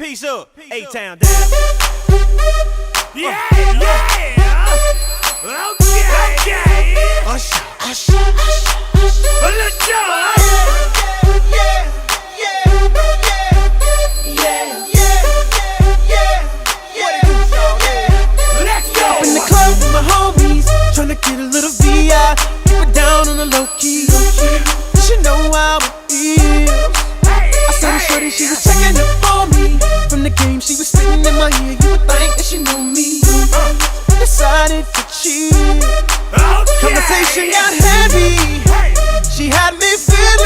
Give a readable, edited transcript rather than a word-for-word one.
Peace up, A-Town down. Yeah, yeah. Okay. Usher, usher, Let's go. in the club with my homies, tryna get a little VI. Keep it down on the low key. She know how it feels. I saw the shorty, she was checking up on me. From the game, she was sitting in my ear. You would think that she knew me. Decided to cheat. Conversation got heavy. She had me feeling